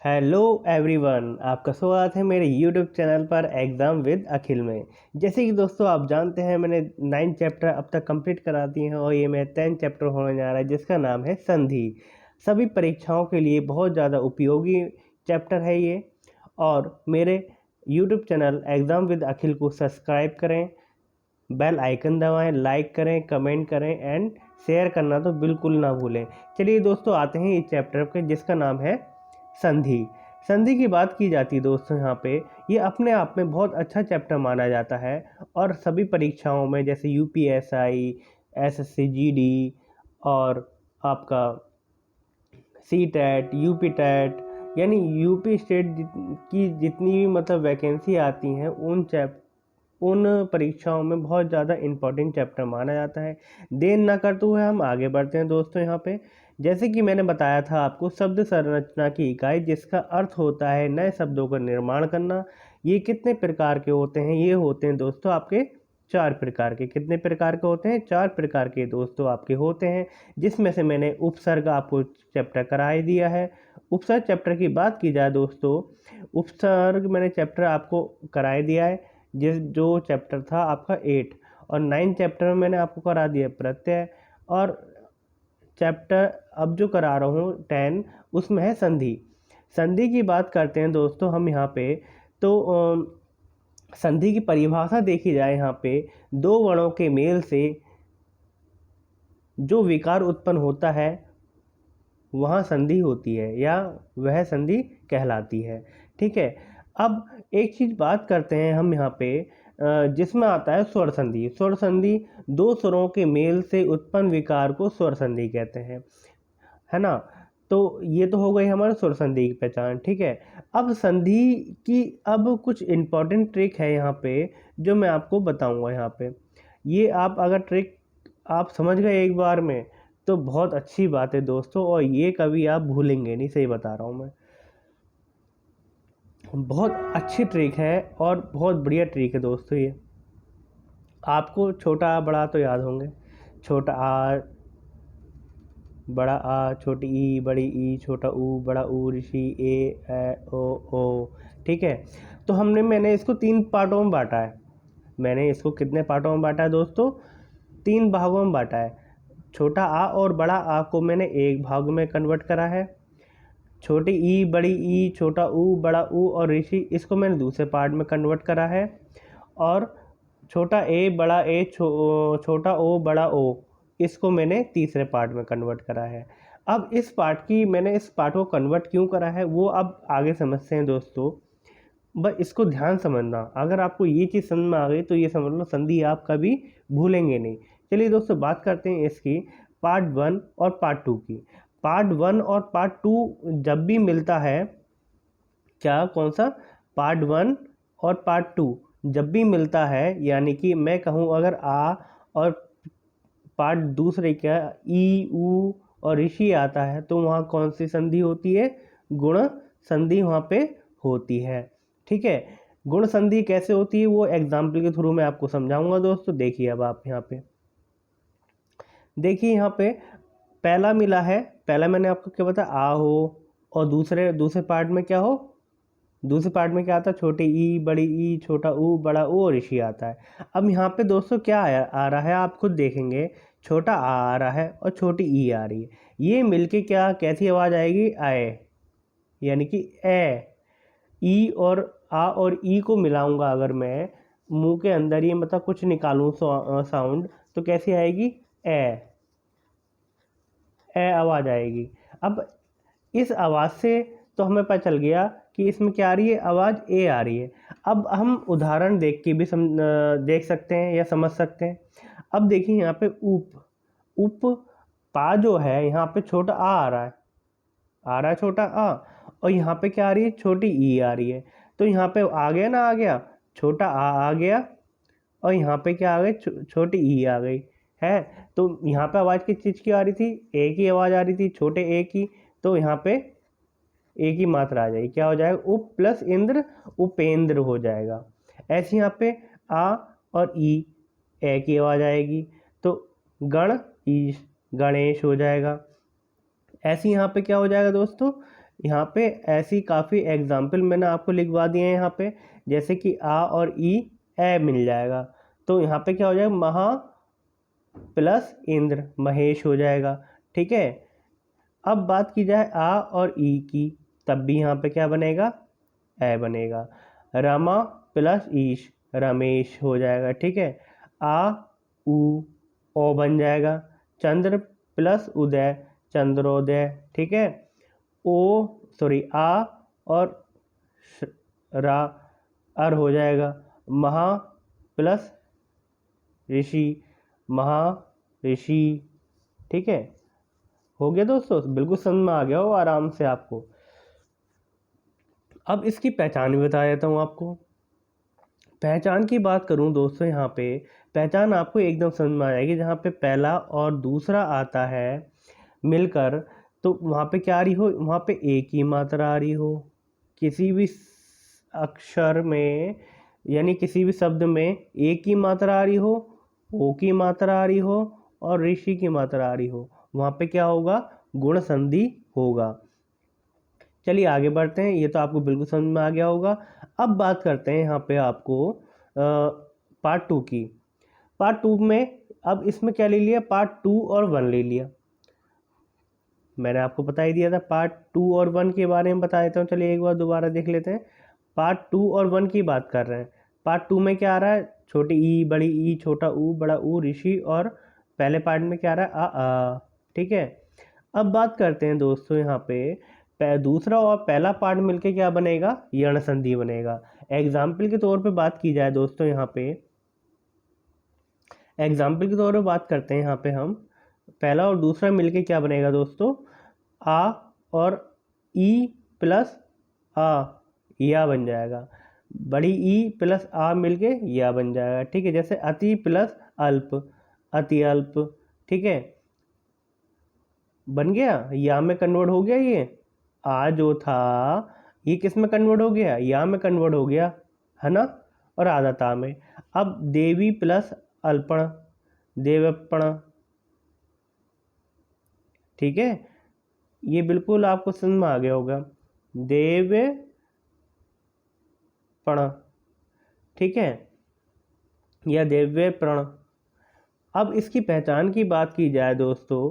Hello everyone, आपका स्वागत है मेरे यूट्यूब चैनल पर एग्ज़ाम विद अखिल में। जैसे कि दोस्तों आप जानते हैं मैंने 9 चैप्टर अब तक कंप्लीट करा दिए हैं और ये मेरा 10 चैप्टर होने जा रहा है जिसका नाम है संधि। सभी परीक्षाओं के लिए बहुत ज़्यादा उपयोगी चैप्टर है ये। और मेरे यूट्यूब चैनल एग्ज़ाम विद अखिल को सब्सक्राइब करें, बेल आइकन दबाएं, लाइक करें, कमेंट करें एंड शेयर करना तो बिल्कुल ना भूलें। चलिए दोस्तों आते हैं इस चैप्टर के जिसका नाम है संधि। संधि की बात की जाती है दोस्तों यहाँ पे, ये अपने आप में बहुत अच्छा चैप्टर माना जाता है और सभी परीक्षाओं में जैसे यूपीएसआई, एसएससी जीडी और आपका सी टैट, यूपी टैट, यानी यूपी स्टेट की जितनी भी मतलब वैकेंसी आती हैं उन परीक्षाओं में बहुत ज़्यादा इम्पोर्टेंट चैप्टर माना जाता है। देर ना करते हुए हम आगे बढ़ते हैं दोस्तों। यहाँ पे जैसे कि मैंने बताया था आपको, शब्द संरचना की इकाई जिसका अर्थ होता है नए शब्दों का निर्माण करना। ये कितने प्रकार के होते हैं? ये होते हैं दोस्तों आपके 4 प्रकार के। कितने प्रकार के होते हैं? 4 प्रकार के दोस्तों आपके होते हैं, जिसमें से मैंने उपसर्ग आपको चैप्टर करा ही दिया है। उपसर्ग चैप्टर की बात की जाए दोस्तों, उपसर्ग मैंने चैप्टर आपको करा दिया है, जो चैप्टर था आपका 8। और 9 चैप्टर में मैंने आपको करा दिया प्रत्यय। और चैप्टर अब जो करा रहा हूँ 10, उसमें है संधि। संधि की बात करते हैं दोस्तों हम यहाँ पे। तो संधि की परिभाषा देखी जाए यहाँ पे, दो वर्णों के मेल से जो विकार उत्पन्न होता है वहाँ संधि होती है या वह संधि कहलाती है। ठीक है। अब एक चीज़ बात करते हैं हम यहाँ पे, जिसमें आता है स्वर संधि। स्वर संधि दो स्वरों के मेल से उत्पन्न विकार को स्वर संधि कहते हैं, है ना। तो ये तो हो गई हमारे स्वर संधि की पहचान। ठीक है। अब संधि की अब कुछ इम्पोर्टेंट ट्रिक है यहाँ पे जो मैं आपको बताऊंगा यहाँ पे। ये आप अगर ट्रिक आप समझ गए एक बार में तो बहुत अच्छी बात है दोस्तों, और ये कभी आप भूलेंगे नहीं, सही बता रहा हूँ मैं। बहुत अच्छी ट्रिक है और बहुत बढ़िया ट्रिक है दोस्तों ये। आपको छोटा बड़ा तो याद होंगे। छोटा आ, बड़ा आ, छोटी ई, बड़ी ई, छोटा ऊ, बड़ा ऊ, ऋषि ए ओ। ठीक है। तो मैंने इसको 3 पार्टों में बांटा है। मैंने इसको कितने पार्टों में बांटा है दोस्तों? 3 भागों में बांटा है। छोटा आ और बड़ा आ को मैंने एक भाग में कन्वर्ट करा है। छोटी ई, बड़ी ई, छोटा ऊ, बड़ा ऊ और ऋषि, इसको मैंने दूसरे पार्ट में कन्वर्ट करा है। और छोटा ए, बड़ा ए, छोटा ओ, बड़ा ओ, इसको मैंने तीसरे पार्ट में कन्वर्ट करा है। अब मैंने इस पार्ट को कन्वर्ट क्यों करा है वो अब आगे समझते हैं दोस्तों। बस इसको ध्यान समझना, अगर आपको ये चीज़ समझ में आ गई तो ये समझ लो संधि आप कभी भूलेंगे नहीं। चलिए दोस्तों बात करते हैं इसकी पार्ट 1 और पार्ट 2 की। पार्ट 1 और पार्ट 2 जब भी मिलता है, क्या कौन सा? पार्ट 1 और पार्ट 2 जब भी मिलता है, यानी कि मैं कहूँ अगर आ और पार्ट दूसरे क्या ई, ऊ और ऋषि आता है तो वहाँ कौन सी संधि होती है? गुण संधि वहाँ पे होती है। ठीक है। गुण संधि कैसे होती है वो एग्जाम्पल के थ्रू मैं आपको समझाऊंगा दोस्तों। देखिए अब आप यहाँ पे देखिए, यहाँ पे पहला मिला है। पहला मैंने आपको क्या बताया? आ हो। और दूसरे पार्ट में क्या हो? दूसरे पार्ट में क्या आता है? छोटी ई, बड़ी ई, छोटा ऊ, बड़ा ऊ और ऋषि आता है। अब यहाँ पे दोस्तों क्या आ रहा है आप खुद देखेंगे। छोटा आ रहा है और छोटी ई आ रही है। ये मिलके क्या कैसी आवाज़ आएगी? आए, यानी कि ए। ई और आ और ई को मिलाऊंगा अगर मैं मुंह के अंदर, ये मतलब कुछ निकालूं साउंड, तो कैसी आएगी? ए आवाज़ आएगी। अब इस आवाज़ से तो हमें पता चल गया कि इसमें क्या आ रही है? आवाज़ ए आ रही है। अब हम उदाहरण देख के भी देख सकते हैं या समझ सकते हैं। अब देखिए यहाँ पे उप पा जो है यहाँ पे छोटा आ रहा है, छोटा आ। और यहाँ पे क्या आ रही है? छोटी ई आ रही है। तो यहाँ पे आ गया ना, आ गया छोटा आ गया और यहाँ पे क्या आ गई? छोटी ई आ गई है। तो यहाँ पे आवाज़ किस चीज़ की आ रही थी? ए की आवाज़ आ रही थी, छोटे ए की। तो यहाँ पे एक ही मात्रा आ जाएगी, क्या हो जाएगा? उप प्लस इंद्र, उपेंद्र हो जाएगा। ऐसे यहाँ पे आ और ई, ए की आवाज़ आएगी तो गण ईश, गणेश हो जाएगा। ऐसे यहाँ पे क्या हो जाएगा दोस्तों? यहाँ पे ऐसी काफ़ी एग्जाम्पल मैंने आपको लिखवा दिए हैं यहाँ पे, जैसे कि आ और ई ए मिल जाएगा, तो यहाँ पे क्या हो जाएगा, महा प्लस इंद्र महेश हो जाएगा। ठीक है, अब बात की जाए आ और ई की, तब भी यहाँ पे क्या बनेगा, ए बनेगा। रमा प्लस ईश रमेश हो जाएगा। ठीक है, आ उ ओ बन जाएगा। चंद्र प्लस उदय चंद्रोदय। ठीक है, ओ सॉरी आ और रा अर हो जाएगा। महा प्लस ऋषि महा ऋषि। ठीक है, हो गया दोस्तों, बिल्कुल समझ में आ गया हो आराम से आपको। अब इसकी पहचान भी बता देता हूँ आपको। पहचान की बात करूँ दोस्तों, यहाँ पे पहचान आपको एकदम समझ में आ जाएगी। जहाँ पे पहला और दूसरा आता है मिलकर, तो वहाँ पे क्या आ रही हो, वहाँ पे एक ही मात्रा आ रही हो। किसी भी अक्षर में यानी किसी भी शब्द में एक ही मात्रा आ रही हो, ओ की मात्रा आ रही हो और ऋषि की मात्रा आ रही हो, वहाँ पे क्या होगा, गुण संधि होगा। चलिए आगे बढ़ते हैं, ये तो आपको बिल्कुल समझ में आ गया होगा। अब बात करते हैं यहाँ पे आपको पार्ट 2 की। पार्ट 2 में अब इसमें क्या ले लिया, पार्ट 2 और 1 ले लिया। मैंने आपको बता ही दिया था, पार्ट 2 और 1 के बारे में बता देता हूँ। चलिए एक बार दोबारा देख लेते हैं। पार्ट 2 और 1 की बात कर रहे हैं। पार्ट 2 में क्या आ रहा है, छोटी ई बड़ी ई छोटा ऊ बड़ा ऊ ऋषि, और पहले पार्ट में क्या आ रहा है, आ। ठीक है, अब बात करते हैं दोस्तों यहाँ पे दूसरा और पहला पार्ट मिलके क्या बनेगा, यण संधि बनेगा। एग्जाम्पल के तौर पे बात की जाए दोस्तों, यहाँ पे एग्जाम्पल के तौर पे बात करते हैं यहाँ पे हम, पहला और दूसरा मिलके क्या बनेगा दोस्तों, आ और ई प्लस आ या बन जाएगा। बड़ी ई प्लस आ मिलके या बन जाएगा। ठीक है, जैसे अति प्लस अल्प अति अल्प। ठीक है, बन गया, या में कन्वर्ट हो गया। ये आ जो था ये किस में कन्वर्ट हो गया, या में कन्वर्ट हो गया, है ना, और आधा ता में। अब देवी प्लस अल्पण देवपण। ठीक है, ये बिल्कुल आपको समझ में आ गया होगा, देवपण। ठीक है, या दिव्य प्रण। अब इसकी पहचान की बात की जाए दोस्तों,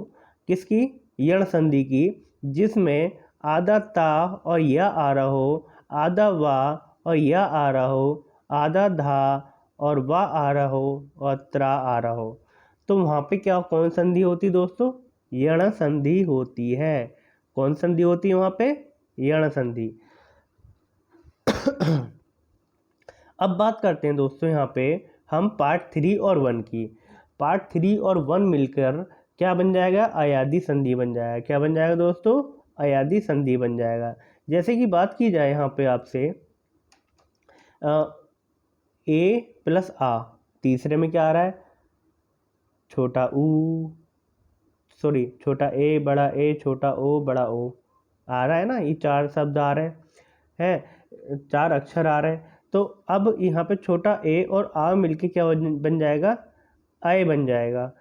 किसकी, यण संधि की, जिसमें आधा ता और या आ रहा हो, आधा वा और या आ रहा हो, आधा धा और वा आ रहा हो और त्रा आ रहा हो, तो वहाँ पे क्या कौन संधि होती दोस्तों, यण संधि होती है। कौन संधि होती है वहाँ पे, यण संधि। अब बात करते हैं दोस्तों यहाँ पे हम पार्ट 3 और 1 की। पार्ट 3 और 1 मिलकर क्या बन जाएगा, अयादी संधि बन जाएगा। क्या बन जाएगा दोस्तों, अयादी संधि बन जाएगा। जैसे कि बात की जाए यहाँ पे आपसे ए प्लस आ, तीसरे में क्या आ रहा है, छोटा ऊ सॉरी छोटा ए बड़ा ए छोटा ओ बड़ा ओ आ रहा है ना, ये चार शब्द आ रहे हैं, चार अक्षर आ रहे हैं। तो अब यहाँ पे छोटा ए और आ मिलके क्या बन जाएगा, आए बन जाएगा।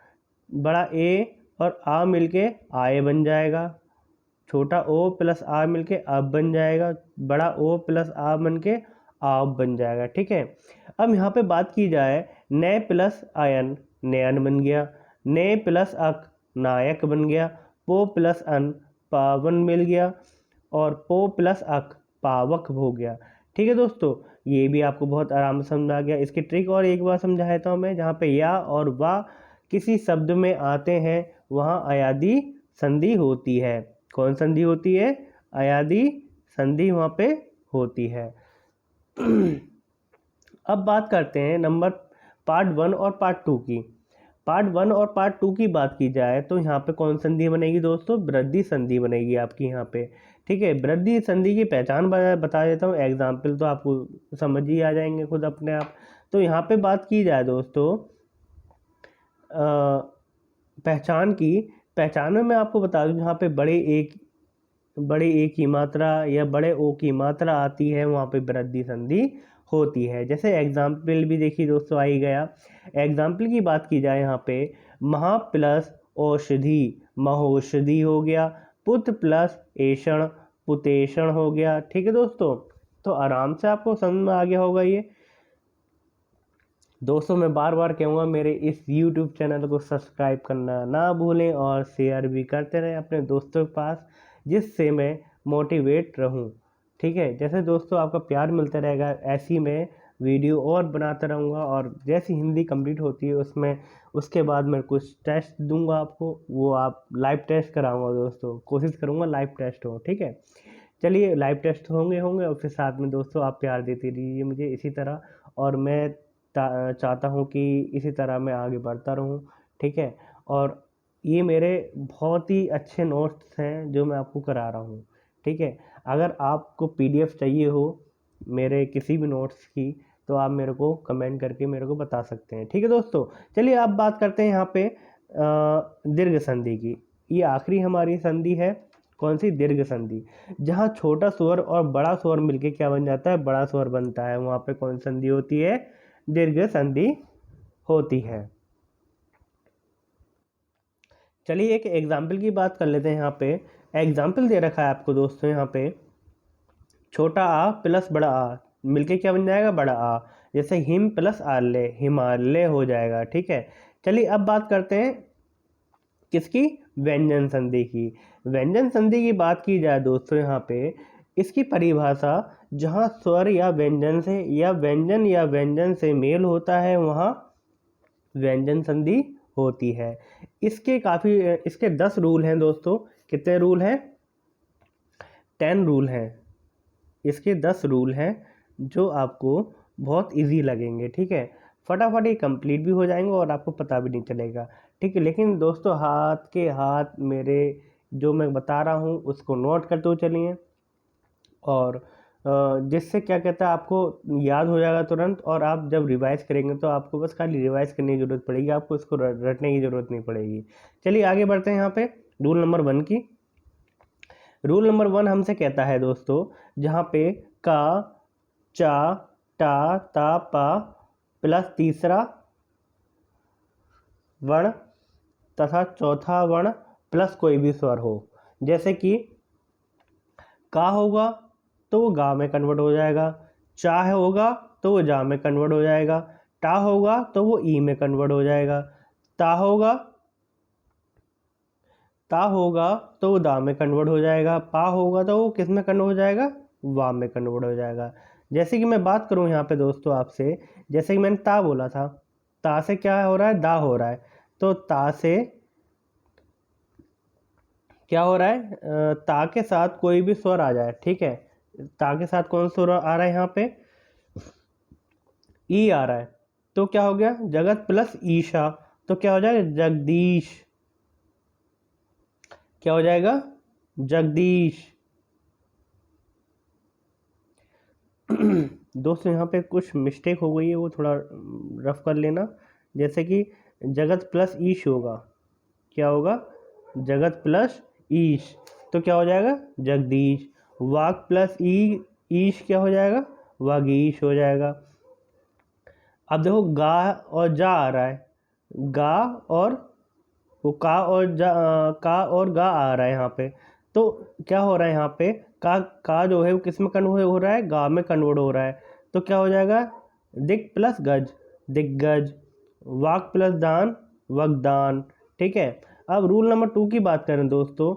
बड़ा ए और आ मिलके आए बन जाएगा। छोटा ओ प्लस आ मिलके अब बन जाएगा। बड़ा ओ प्लस आ बन के आप बन जाएगा। ठीक है, अब यहाँ पे बात की जाए, नए प्लस आयन नयन बन गया। ने प्लस अक नायक बन गया। पो प्लस अन पावन मिल गया। और पो प्लस अक पावक हो गया। ठीक है दोस्तों, ये भी आपको बहुत आराम से समझ आ गया। इसकी ट्रिक और एक बार समझा देता हूँ मैं, जहाँ पे या और वा किसी शब्द में आते हैं वहाँ अयादी संधि होती है। कौन संधि होती है, अयादी संधि वहाँ पे होती है। अब बात करते हैं नंबर पार्ट 1 और पार्ट 2 की। पार्ट 1 और पार्ट 2 की बात की जाए तो यहाँ पे कौन संधि बनेगी दोस्तों, वृद्धि संधि बनेगी आपकी यहाँ पे। ठीक है, वृद्धि संधि की पहचान बता देता हूँ, एग्जाम्पल तो आपको समझ ही आ जाएंगे खुद अपने आप। तो यहाँ पे बात की जाए दोस्तों पहचान की, पहचान में मैं आपको बता दूं, जहाँ पे बड़े ए की मात्रा या बड़े ओ की मात्रा आती है वहाँ पे वृद्धि संधि होती है। जैसे एग्जाम्पल भी देखिए दोस्तों आ ही गया। एग्जाम्पल की बात की जाए यहाँ पे, महा प्लस औषधि महौषधि हो गया। पुत्र प्लस ऐषण पुतेषण हो गया। ठीक है दोस्तों, तो आराम से आपको समझ में आ गया होगा ये। दोस्तों मैं बार बार कहूँगा, मेरे इस YouTube चैनल को सब्सक्राइब करना ना भूलें और शेयर भी करते रहें अपने दोस्तों के पास, जिससे मैं मोटिवेट रहूँ। ठीक है, जैसे दोस्तों आपका प्यार मिलता रहेगा, ऐसी मैं वीडियो और बनाता रहूँगा। और जैसी हिंदी कंप्लीट होती है उसमें, उसके बाद मैं कुछ टेस्ट दूंगा आपको, वो आप लाइव टेस्ट कराऊंगा दोस्तों, कोशिश करूँगा लाइव टेस्ट हो। ठीक है, चलिए लाइव टेस्ट होंगे और फिर साथ में दोस्तों आप प्यार देते रहिए मुझे इसी तरह। और मैं चाहता हूँ कि इसी तरह मैं आगे बढ़ता रहूँ। ठीक है, और ये मेरे बहुत ही अच्छे नोट्स हैं जो मैं आपको करा रहा हूँ। ठीक है, अगर आपको PDF चाहिए हो मेरे किसी भी नोट्स की, तो आप मेरे को कमेंट करके मेरे को बता सकते हैं। ठीक है दोस्तों, चलिए अब बात करते हैं यहाँ पे दीर्घ संधि की। ये आखिरी हमारी संधि है, कौन सी? दीर्घ संधि। जहाँ छोटा स्वर और बड़ा स्वर मिलके क्या बन जाता है? बड़ा स्वर बनता है, वहाँ पे कौन संधि होती है? दीर्घ संधि होती है। चलिए एक एग्जाम्पल की बात कर लेते हैं। यहाँ पे एग्जाम्पल दे रखा है आपको दोस्तों, यहाँ पे छोटा आ प्लस बड़ा आ मिलके क्या बन जाएगा? बड़ा आ। जैसे हिम प्लस आल्य, हिमालय हो जाएगा। ठीक है, चलिए अब बात करते हैं किसकी? व्यंजन संधि की। व्यंजन संधि की बात की जाए दोस्तों, यहाँ पे इसकी परिभाषा, जहाँ स्वर या व्यंजन से या व्यंजन से मेल होता है वहाँ व्यंजन संधि होती है। इसके 10 रूल हैं दोस्तों। कितने रूल हैं? 10 रूल हैं। इसके 10 रूल हैं जो आपको बहुत इजी लगेंगे। ठीक है, फटाफट ये कंप्लीट भी हो जाएंगे और आपको पता भी नहीं चलेगा। ठीक है, लेकिन दोस्तों हाथ के हाथ मेरे जो मैं बता रहा हूँ उसको नोट करते हुए चलिए, और जिससे क्या कहता है आपको याद हो जाएगा तुरंत। और आप जब रिवाइज करेंगे तो आपको बस खाली रिवाइज करने की ज़रूरत पड़ेगी, आपको इसको रटने की ज़रूरत नहीं पड़ेगी। चलिए आगे बढ़ते हैं यहाँ पे रूल नंबर 1 की। रूल नंबर 1 हमसे कहता है दोस्तों, जहाँ पे का, चा, टा, ता, पा प्लस तीसरा वर्ण तथा चौथा वर्ण प्लस कोई भी स्वर हो। जैसे कि का होगा तो वो गा में कन्वर्ट हो जाएगा, चा होगा तो वो जा में कन्वर्ट हो जाएगा, टा होगा तो वो ई में कन्वर्ट हो जाएगा, ता होगा तो वो दा में कन्वर्ट हो जाएगा, पा होगा तो वो किस में कन्वर्ट हो जाएगा? वा में कन्वर्ट हो जाएगा। जैसे कि मैं बात करूं यहाँ पे दोस्तों आपसे, जैसे कि मैंने ता बोला था, ता से क्या हो रहा है? दा हो रहा है। तो ता से क्या हो रहा है? ता के साथ कोई भी स्वर आ जाए। ठीक है, ता के साथ कौन सा स्वर आ रहा है? यहाँ पे ई आ रहा है, तो क्या हो गया? जगत प्लस ईशा, तो क्या हो जाएगा? जगदीश। क्या हो जाएगा? जगदीश। दोस्तों यहाँ पे कुछ मिस्टेक हो गई है, वो थोड़ा रफ कर लेना। जैसे कि जगत प्लस ईश होगा, क्या होगा? जगत प्लस ईश, तो क्या हो जाएगा? जगदीश। वाक प्लस ईश क्या हो जाएगा? वागीश हो जाएगा। अब देखो गा और जा आ रहा है, गा और वो का और गा आ रहा है यहाँ पे। तो क्या हो रहा है यहाँ पे? का जो है वो किस में कन्वर्ट हो रहा है? गा में कन्वर्ट हो रहा है। तो क्या हो जाएगा? दिक प्लस गज, दिग्गज। वाक प्लस दान, वगदान। ठीक है, अब रूल नंबर 2 की बात करें दोस्तों,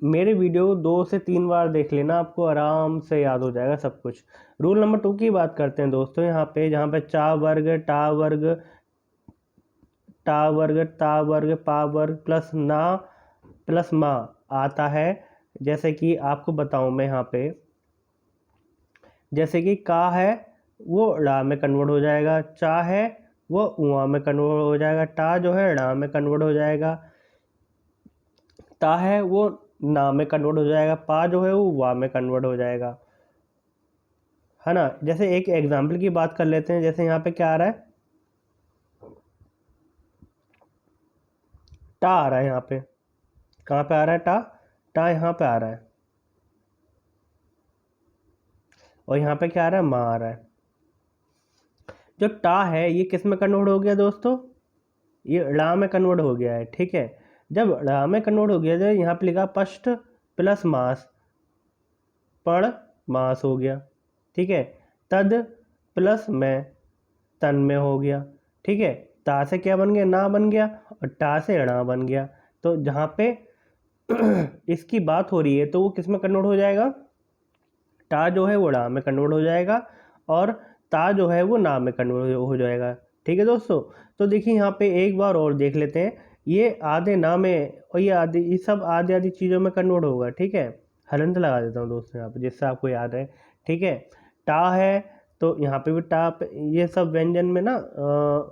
मेरे वीडियो 2 से 3 बार देख लेना, आपको आराम से याद हो जाएगा सब कुछ। रूल नंबर 2 की बात करते हैं दोस्तों, यहाँ पे जहाँ पे चा वर्ग, टा वर्ग, टा वर्ग, ता वर्ग, पा वर्ग प्लस ना प्लस मा आता है। जैसे कि आपको बताऊं मैं यहाँ पे, जैसे कि का है वो ड़ा में कन्वर्ट हो जाएगा, चा है वो उआ में कन्वर्ट हो जाएगा, टा जो है ड़ा में कन्वर्ट हो जाएगा, ता है वो ना में कन्वर्ट हो जाएगा, पा जो है वो वा में कन्वर्ट हो जाएगा, है ना। जैसे एक एग्जाम्पल की बात कर लेते हैं, जैसे यहाँ पे क्या आ रहा है? टा आ रहा है यहाँ पे। कहाँ पे आ रहा है टा? टा यहाँ पे आ रहा है, और यहाँ पे क्या आ रहा है? मा आ रहा है। जो टा है ये किस में कन्वर्ट हो गया दोस्तों? ये ड़ा में कन्वर्ट हो गया है। ठीक है, जब ड़ा में कन्वर्ट हो गया, जो यहाँ पे लिखा पष्ट प्लस मास, पण मास हो गया, ठीक है। तद प्लस में, तन में हो गया, ठीक है। ता से क्या बन गया, ना बन गया, और टा से णा बन गया। तो जहाँ पे इसकी बात हो रही है तो वो किस में कन्वर्ट हो जाएगा, टा जो है वो णा में कन्वर्ट हो जाएगा, और ता जो है वो ना में कन्वर्ट हो जाएगा, ठीक है दोस्तों। तो देखिए यहाँ पे एक बार और देख लेते हैं, ये आधे ना में और ये आधे, ये सब आधी आधी चीज़ों में कन्वर्ट होगा, ठीक है। हलंत लगा देता हूँ दोस्तों यहाँ पे जिससे आपको याद है, ठीक है। टा है तो यहाँ पे भी टा ये सब व्यंजन में ना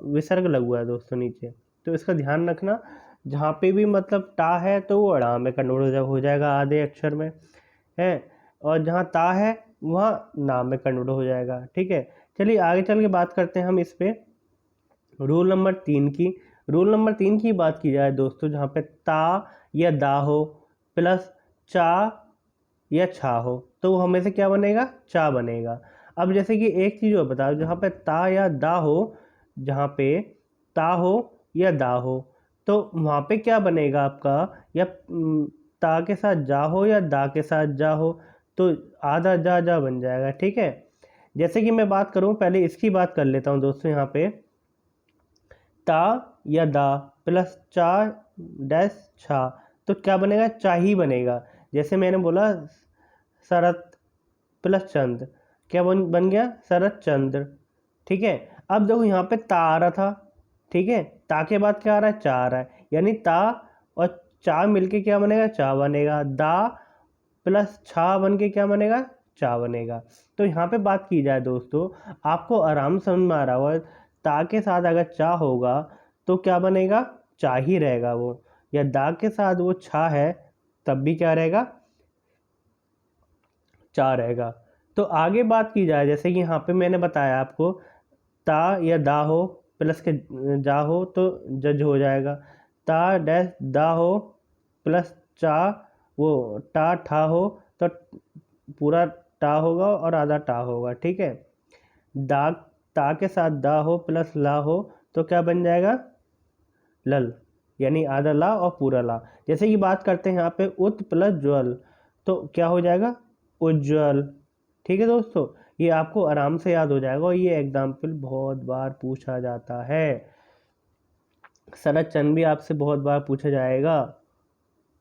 विसर्ग लगा हुआ है दोस्तों नीचे, तो इसका ध्यान रखना। जहाँ पे भी मतलब टा है तो वो ड़ा में कन्वर्ट हो जाएगा आधे अक्षर में, है। और जहाँ ता है वहाँ नाम में कन्वर्ट हो जाएगा, ठीक है। चलिए आगे चल के बात करते हैं हम इस पे रूल नंबर 3 की। रूल नंबर 3 की बात की जाए दोस्तों, जहाँ पे ता या दा हो प्लस चा या छा हो तो वो हमें से क्या बनेगा, चा बनेगा। अब जैसे कि एक चीज़ और बताओ, जहाँ पे ता या दा हो, जहाँ पे ता हो या दा हो तो वहाँ पे क्या बनेगा आपका, या ता के साथ जा हो या दा के साथ जा हो तो आधा जा जा बन जाएगा, ठीक है। जैसे कि मैं बात करूँ, पहले इसकी बात कर लेता हूँ दोस्तों। यहाँ पे ता या दा प्लस चा डैश छा तो क्या बनेगा, चा ही बनेगा। जैसे मैंने बोला शरत प्लस चंद्र, क्या बन गया, शरत चंद्र, ठीक है। अब देखो यहाँ पे ता आ रहा था, ठीक है, ता के बाद क्या आ रहा है, चा आ रहा है, यानी ता और चा मिलके क्या बनेगा, चा बनेगा। दा प्लस छा बन के क्या बनेगा, चा बनेगा। तो यहाँ पे बात की जाए दोस्तों, आपको आराम समझ में आ रहा होगा, ता के साथ अगर चा होगा तो क्या बनेगा, चा ही रहेगा वो, या दा के साथ वो छा है तब भी क्या रहेगा, चा रहेगा। तो आगे बात की जाए, जैसे कि यहाँ पे मैंने बताया आपको, ता या दा हो प्लस के जा हो तो जज हो जाएगा। ता डैश दा हो प्लस चा वो टा ठा हो तो पूरा टा होगा और आधा टा होगा, ठीक है। दा ता के साथ दा हो प्लस ला हो तो क्या बन जाएगा, लल, यानी आधा ला और पूरा ला। जैसे कि बात करते हैं यहाँ पे उत प्लस ज्वल तो क्या हो जाएगा, उज्ज्वल, ठीक है दोस्तों। ये आपको आराम से याद हो जाएगा और ये एग्जाम्पल बहुत बार पूछा जाता है। शरत चंद्र भी आपसे बहुत बार पूछा जाएगा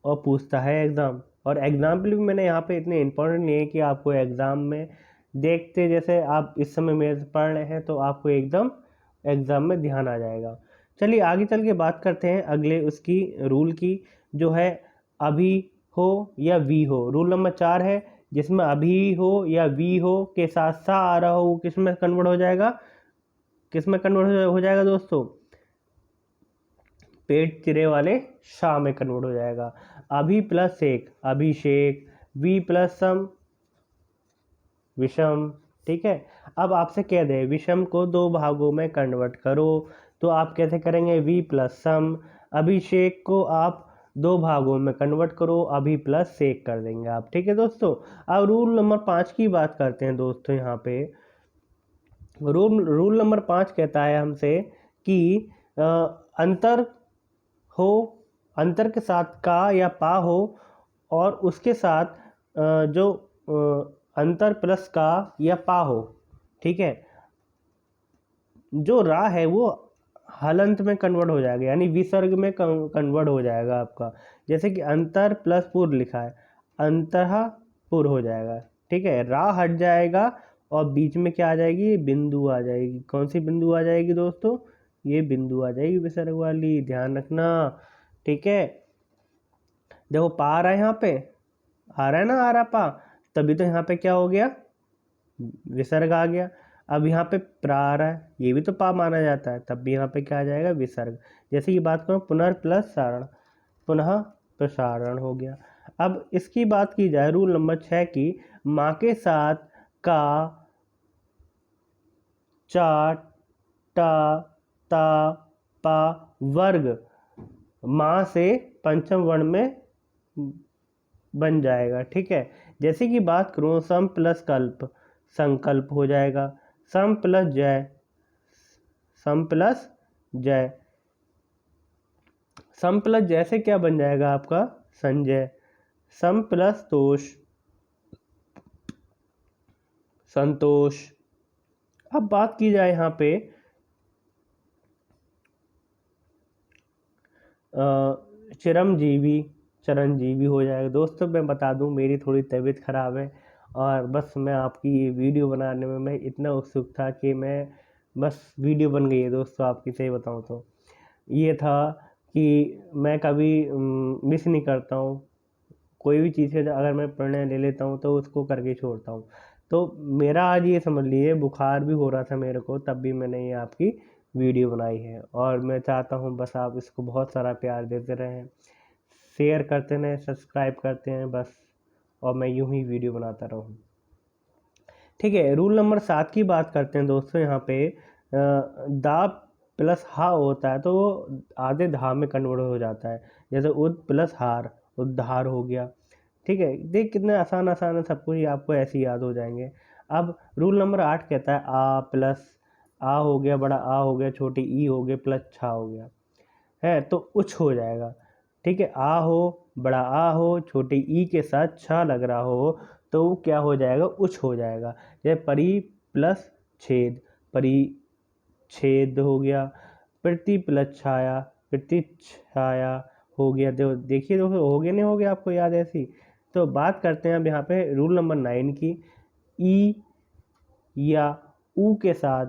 और पूछता है एग्ज़ाम। और एग्जाम्पल भी मैंने यहाँ पे इतने इंपॉर्टेंट नहीं है कि आपको एग्ज़ाम में देखते, जैसे आप इस समय मेरे से पढ़ रहे हैं तो आपको एकदम एग्ज़ाम में ध्यान आ जाएगा। चलिए आगे चल के बात करते हैं अगले उसकी रूल की, जो है अभी हो या वी हो। रूल नंबर 4 है, जिसमें अभी हो या वी हो के साथ सा आ रहा हो, वो किस में कन्वर्ट हो जाएगा, किस में कन्वर्ट हो जाएगा दोस्तों, पेट चिरे वाले शाह में कन्वर्ट हो जाएगा। अभी प्लस एक अभिषेक, वी प्लस सम विषम, ठीक है। अब आपसे कह दे विषम को दो भागों में कन्वर्ट करो तो आप कैसे करेंगे, वी प्लस सम। अभिषेक को आप दो भागों में कन्वर्ट करो, अभी प्लस सेक कर देंगे आप, ठीक है दोस्तों। अब रूल नंबर 5 की बात करते हैं दोस्तों। यहाँ पे रूल नंबर 5 कहता है हमसे कि अंतर हो, अंतर के साथ का या पा हो और उसके साथ जो अंतर प्लस का या पा हो, ठीक है। जो रा है वो हलंत में कन्वर्ट हो जाएगा, यानी विसर्ग में कन्वर्ट हो जाएगा आपका। जैसे कि अंतर प्लस पुर लिखा है, अंतः पुर हो जाएगा, ठीक है। रा हट जाएगा और बीच में क्या आ जाएगी, बिंदु आ जाएगी। कौन सी बिंदु आ जाएगी दोस्तों, ये बिंदु आ जाएगी विसर्ग वाली, ध्यान रखना, ठीक है। देखो पा आ रहा है, यहाँ पे आ रहा है ना, आ रहा पा, तभी तो यहाँ पे क्या हो गया, विसर्ग आ गया। अब यहाँ पे प्रा आ रहा है, ये भी तो पा माना जाता है, तब भी यहाँ पे क्या आ जाएगा, विसर्ग। जैसे कि बात करूँ पुनर्प्लस सारण, पुनः प्रसारण हो गया। अब इसकी बात की जाए रूल नंबर 6 की, माँ के साथ का, चा, टा, ता, पा वर्ग माँ से पंचम वर्ण में बन जाएगा, ठीक है। जैसे कि बात करूँ सम प्लस कल्प, संकल्प हो जाएगा। सम प्लस जय, सम प्लस जय, सम प्लस जय से क्या बन जाएगा आपका, संजय। सम प्लस तोष, संतोष। अब बात की जाए यहाँ पे चिरंजीवी, चिरंजीवी हो जाएगा। दोस्तों मैं बता दूं, मेरी थोड़ी तबीयत ख़राब है और बस मैं आपकी ये वीडियो बनाने में मैं इतना उत्सुक था कि मैं बस वीडियो बन गई है दोस्तों। आपकी सही बताऊं तो ये था कि मैं कभी मिस नहीं करता हूँ कोई भी चीज़ है। अगर मैं प्रणय ले लेता हूँ तो उसको करके छोड़ता हूँ। तो मेरा आज ये समझ लीजिए बुखार भी हो रहा था मेरे को, तब भी मैंने ये आपकी वीडियो बनाई है। और मैं चाहता हूँ बस आप इसको बहुत सारा प्यार देते रहें, शेयर करते रहें, सब्सक्राइब करते हैं बस, और मैं यूं ही वीडियो बनाता रहूँ। ठीक है, रूल नंबर 7 की बात करते हैं दोस्तों। यहाँ पे दा प्लस हा होता है तो वो आधे धा में कन्वर्ट हो जाता है। जैसे उद प्लस हार, उद्धार हो गया। ठीक है, देख कितने आसान आसान है, सब कुछ ही आपको ऐसे ही याद हो जाएंगे। अब रूल नंबर 8 कहता है आ प्लस आ हो गया, बड़ा आ हो गया, छोटी ई हो गया, प्लस छा हो गया है तो उछ हो जाएगा। ठीक है, आ हो, बड़ा आ हो, छोटी ई के साथ छा लग रहा हो तो वो क्या हो जाएगा, उछ हो जाएगा। जैसे परी प्लस छेद, परिच्छेद हो गया। प्रति प्लस छाया, प्रतिछाया हो गया। देखिए दोस्तों, हो गया नहीं हो गया, आपको याद है ऐसी। तो बात करते हैं अब यहाँ पे रूल नंबर 9 की। ई या ऊ के साथ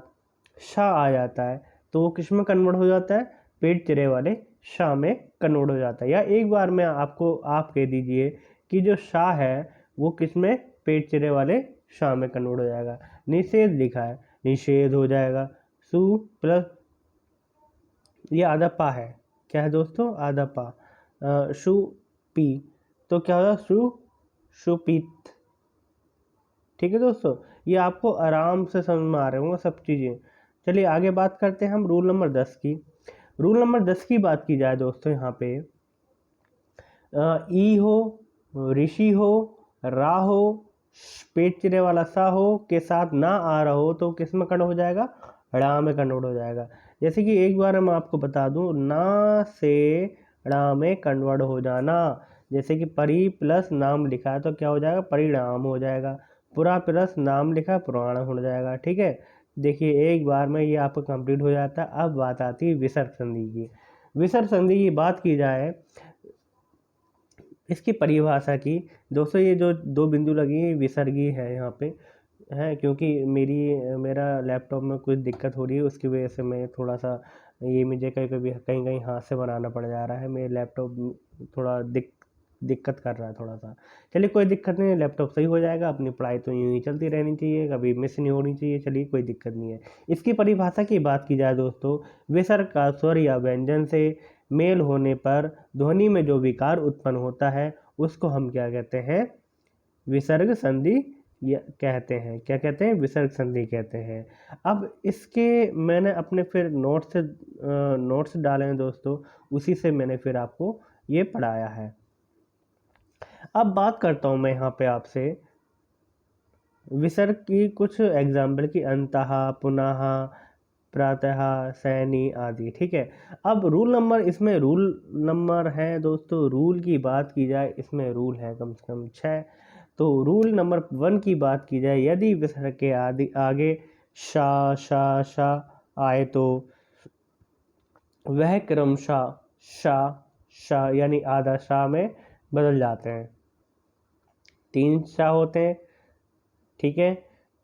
शा आ जाता है तो वो किस में कन्वर्ट हो जाता है, पेट चिरे वाले शा में कन्वर्ट हो जाता है। या एक बार में आपको आप कह दीजिए कि जो शा है वो किस में, पेट चिरे वाले शा में कन्वर्ट हो जाएगा। निषेध लिखा है, निषेध हो जाएगा। सु प्लस ये आधा पा है, क्या है दोस्तों, आधा पा। शु पी तो क्या होगा, सुपीत। ठीक है दोस्तों, ये आपको आराम से समझ में आ रहे होंगे सब चीज़ें। चलिए आगे बात करते हैं हम रूल नंबर 10 की। रूल नंबर 10 की बात की जाए दोस्तों, यहाँ पे ई हो, ऋषि हो, रा हो, पेट चिरे वाला सा हो के साथ ना आ रहा हो तो किस में कन्वर्ट हो जाएगा, ड़ा में कन्वर्ट हो जाएगा। जैसे कि एक बार मैं आपको बता दूं, ना से ड़ा में कन्वर्ट हो जाना। जैसे कि परि प्लस नाम लिखा है तो क्या हो जाएगा, परिणाम हो जाएगा। पुरा प्लस नाम लिखा है, पुराण हो जाएगा। ठीक है, देखिए एक बार में ये आपका कंप्लीट हो जाता है। अब बात आती है विसर्ग संधि की। विसर्ग संधि की बात की जाए, इसकी परिभाषा की दोस्तों, ये जो दो बिंदु लगी है विसर्गी है यहाँ पे है, क्योंकि मेरा लैपटॉप में कुछ दिक्कत हो रही है, उसकी वजह से मैं थोड़ा सा ये मुझे कहीं कहीं कहीं कहीं हाथ से बनाना पड़ जा रहा है। मेरे लैपटॉप थोड़ा दिक्कत कर रहा है थोड़ा सा। चलिए कोई दिक्कत नहीं है, लैपटॉप सही हो जाएगा। अपनी पढ़ाई तो यूँ ही चलती रहनी चाहिए, कभी मिस नहीं होनी चाहिए। चलिए कोई दिक्कत नहीं है। इसकी परिभाषा की बात की जाए दोस्तों, विसर्ग का स्वर या व्यंजन से मेल होने पर ध्वनि में जो विकार उत्पन्न होता है उसको हम क्या कहते हैं, विसर्ग संधि कहते हैं। क्या कहते हैं, विसर्ग संधि कहते हैं। अब इसके मैंने अपने फिर नोट्स डाले हैं दोस्तों, उसी से मैंने फिर आपको ये पढ़ाया है। अब बात करता हूँ मैं यहाँ पे आपसे विसर्ग की कुछ एग्जाम्पल की, अंतः, पुनः, प्रातः, सैनी आदि। ठीक है, अब इसमें रूल नंबर है दोस्तों। रूल की बात की जाए, इसमें रूल है कम से कम 6। तो रूल नंबर 1 की बात की जाए, यदि विसर्ग के आगे शा शा शा आए तो वह क्रमशः शा शा यानी आधा शा में बदल जाते हैं। 3 शा होते हैं। ठीक है,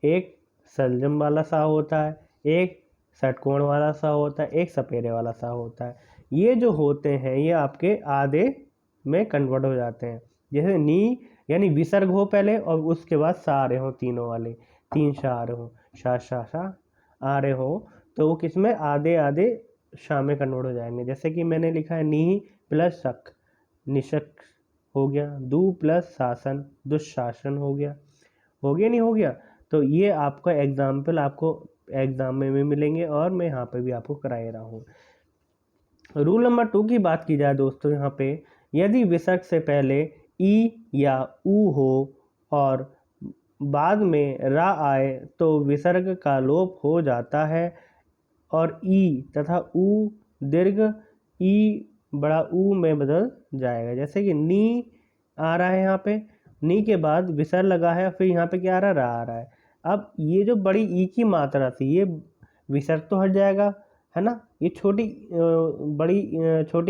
एक सलजम वाला सा होता है, एक षटकोण वाला सा होता है, एक सपेरे वाला सा होता है। ये जो होते हैं ये आपके आधे में कन्वर्ट हो जाते हैं। जैसे नी यानी विसर्ग हो पहले और उसके बाद सा आ रहे हो, तीनों वाले 3 शा आ रहे हो, शा शा शा आ रहे हो तो वो किस में, आधे आधे शा में कन्वर्ट हो जाएंगे। जैसे कि मैंने लिखा है नी प्लस शक, निशक हो गया। दू प्लस शासन, दुशासन हो गया। नहीं हो गया। तो ये आपका एग्जाम्पल आपको एग्जाम में भी मिलेंगे और मैं यहाँ पे भी आपको कराए रहा हूँ। रूल नंबर 2 की बात की जाए दोस्तों, यहाँ पे यदि विसर्ग से पहले ई या ऊ हो और बाद में रा आए तो विसर्ग का लोप हो जाता है और ई तथा ऊ दीर्घ ई बड़ा ऊ में बदल जाएगा। जैसे कि नी आ रहा है यहाँ पे, नी के बाद विसर्ग लगा है, फिर यहाँ पे क्या आ रहा है, रा आ रहा है। अब ये जो बड़ी ई की मात्रा थी, ये विसर्ग तो हट जाएगा, है ना। ये छोटी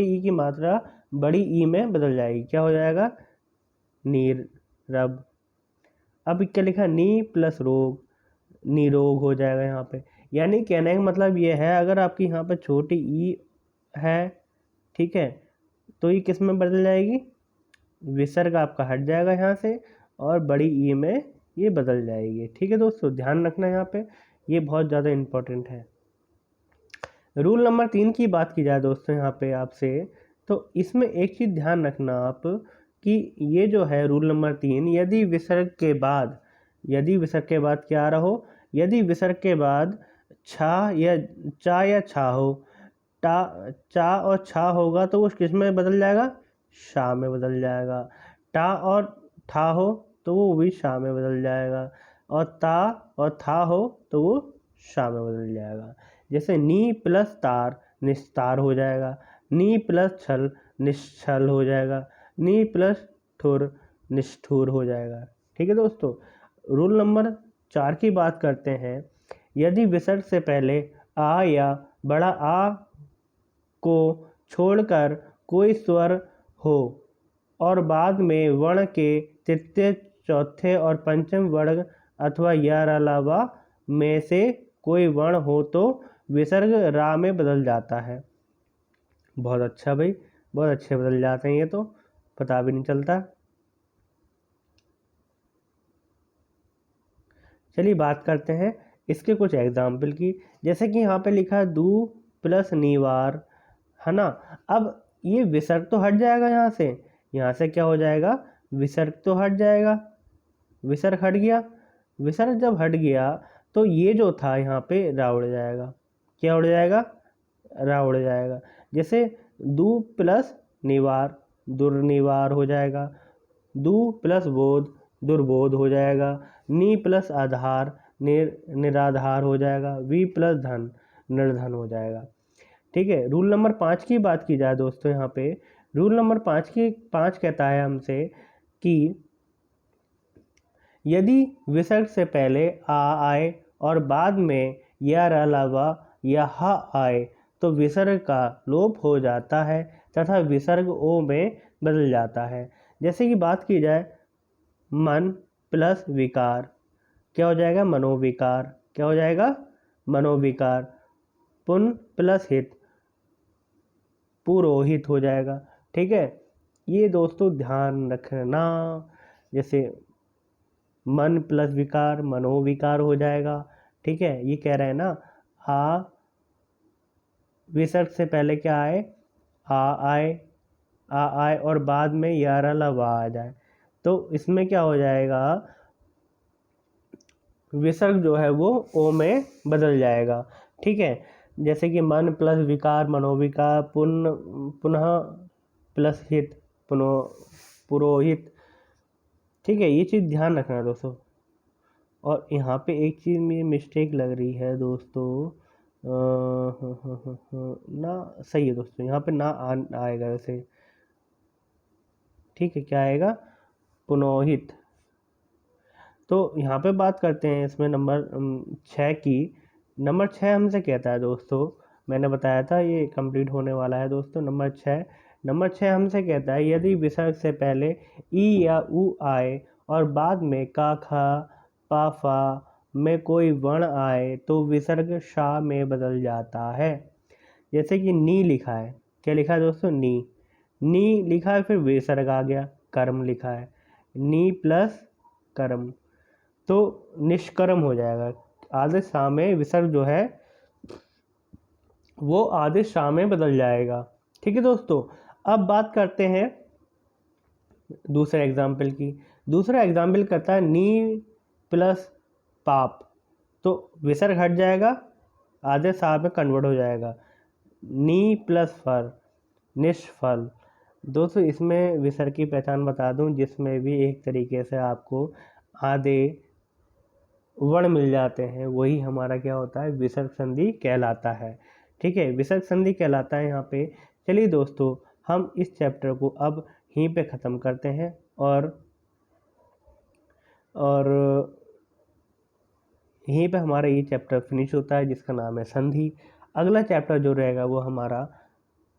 ई की मात्रा बड़ी ई में बदल जाएगी, क्या हो जाएगा, नीर रब। अब क्या लिखा, नी प्लस रोग, निरोग हो जाएगा यहाँ पे। यानी कहने का मतलब ये है, अगर आपकी यहाँ पे छोटी ई है, ठीक है, तो ये किस में बदल जाएगी, विसर्ग आपका हट जाएगा यहाँ से और बड़ी ई में ये बदल जाएगी। ठीक है दोस्तों, ध्यान रखना यहाँ पे, ये बहुत ज़्यादा इम्पोर्टेंट है। रूल नंबर 3 की बात की जाए दोस्तों यहाँ पे आपसे, तो इसमें एक चीज़ ध्यान रखना आप कि ये जो है रूल नंबर 3, यदि विसर्ग के बाद क्या आ रहा हो, यदि विसर्ग के बाद छा या छा हो, चा और छा होगा तो वो किस में बदल जाएगा, शा में बदल जाएगा। टा और ठा हो तो वो भी शा में बदल जाएगा, और ता और था हो तो वो शा में बदल जाएगा। जैसे नी प्लस तार निस्तार हो जाएगा, नी प्लस छल निश्छल हो जाएगा, नी प्लस ठुर निष्ठुर हो जाएगा। ठीक है दोस्तों, रूल नंबर 4 की बात करते हैं। यदि विसर्ग से पहले आ या बड़ा आ को छोड़कर कोई स्वर हो और बाद में वर्ण के तृतीय, चौथे और पंचम वर्ण अथवा या अलावा में से कोई वर्ण हो तो विसर्ग रा में बदल जाता है। बहुत अच्छा भाई, बहुत अच्छे बदल जाते हैं, ये तो पता भी नहीं चलता। चलिए बात करते हैं इसके कुछ एग्जाम्पल की। जैसे कि यहाँ पे लिखा है दू प्लस नीवार, है ना। अब ये विसर्ग तो हट जाएगा यहाँ से क्या हो जाएगा, विसर्ग तो हट जाएगा, विसर्ग हट गया। विसर्ग जब हट गया तो ये जो था यहाँ पे रा उड़ जाएगा, क्या उड़ जाएगा, रा उड़ जाएगा। जैसे दू प्लस निवार दुर्निवार हो जाएगा, दू प्लस बोध दुर्बोध हो जाएगा, नी प्लस आधार निराधार हो जाएगा, वी प्लस धन निर्धन हो जाएगा। ठीक है, रूल नंबर 5 की बात की जाए दोस्तों, यहाँ पे रूल नंबर 5 कहता है हमसे कि यदि विसर्ग से पहले आ आए और बाद में या अलावा या हा आए तो विसर्ग का लोप हो जाता है तथा विसर्ग ओ में बदल जाता है। जैसे कि बात की जाए मन प्लस विकार, क्या हो जाएगा, मनोविकार, क्या हो जाएगा, मनोविकार। पुन प्लस हित पुरोहित हो जाएगा। ठीक है, ये दोस्तों ध्यान रखना। जैसे मन प्लस विकार मनोविकार हो जाएगा। ठीक है, ये कह रहे हैं ना, आ विसर्ग से पहले क्या आए, आ आए और बाद में यारा लवा आ जाए तो इसमें क्या हो जाएगा, विसर्ग जो है वो ओ में बदल जाएगा। ठीक है, जैसे कि मन प्लस विकार मनोविकार, पुनः प्लस हित पुरोहित। ठीक है, ये चीज़ ध्यान रखना दोस्तों। और यहाँ पे एक चीज़ में मिस्टेक लग रही है दोस्तों, ना सही है दोस्तों, यहाँ पे ना आएगा वैसे। ठीक है, क्या आएगा, पुनोहित। तो यहाँ पे बात करते हैं इसमें नंबर 6 की। नंबर 6 हमसे कहता है दोस्तों, मैंने बताया था ये कंप्लीट होने वाला है दोस्तों। नंबर 6 हमसे कहता है यदि विसर्ग से पहले ई या उ आए और बाद में का खा पा फा में कोई वर्ण आए तो विसर्ग शा में बदल जाता है। जैसे कि नी लिखा है, क्या लिखा है दोस्तों, नी लिखा है, फिर विसर्ग आ गया, कर्म लिखा है, नी प्लस कर्म तो निष्कर्म हो जाएगा। आदेश शा में विसर्ग जो है वो आदेश शा में बदल जाएगा। ठीक है दोस्तों, अब बात करते हैं दूसरे एग्जाम्पल की। दूसरा एग्जाम्पल करता है नी प्लस पाप, तो विसर्ग हट जाएगा, आदेश शा में कन्वर्ट हो जाएगा, नी प्लस फल निष्फल। दोस्तों इसमें विसर्ग की पहचान बता दूं, जिसमें भी एक तरीके से आपको आधे वर्ण मिल जाते हैं वही हमारा क्या होता है, विसर्ग संधि कहलाता है। ठीक है, विसर्ग संधि कहलाता है यहाँ पे। चलिए दोस्तों, हम इस चैप्टर को अब यहीं पे ख़त्म करते हैं। और और यहीं पे हमारा ये चैप्टर फिनिश होता है जिसका नाम है संधि। अगला चैप्टर जो रहेगा वो हमारा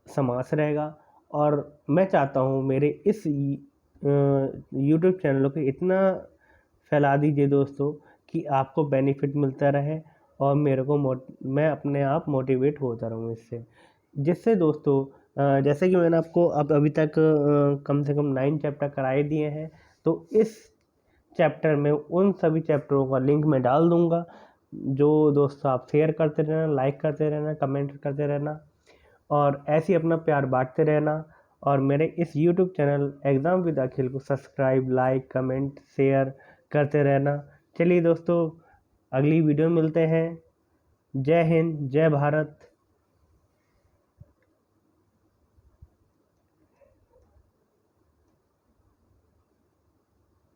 समास रहेगा। और मैं चाहता हूँ मेरे इस यूट्यूब चैनल को इतना फैला दीजिए दोस्तों कि आपको बेनिफिट मिलता रहे और मेरे को मैं अपने आप मोटिवेट होता रहूँ इससे, जिससे दोस्तों जैसे कि मैंने आपको अब अभी तक कम से कम 9 चैप्टर कराए दिए हैं, तो इस चैप्टर में उन सभी चैप्टरों का लिंक मैं डाल दूंगा। जो दोस्तों आप शेयर करते रहना, लाइक करते रहना, कमेंट करते रहना और ऐसे ही अपना प्यार बांटते रहना। और मेरे इस यूट्यूब चैनल एग्ज़ाम विद अखिल को सब्सक्राइब, लाइक, कमेंट, शेयर करते रहना। चलिए दोस्तों, अगली वीडियो में मिलते हैं। जय हिंद, जय भारत।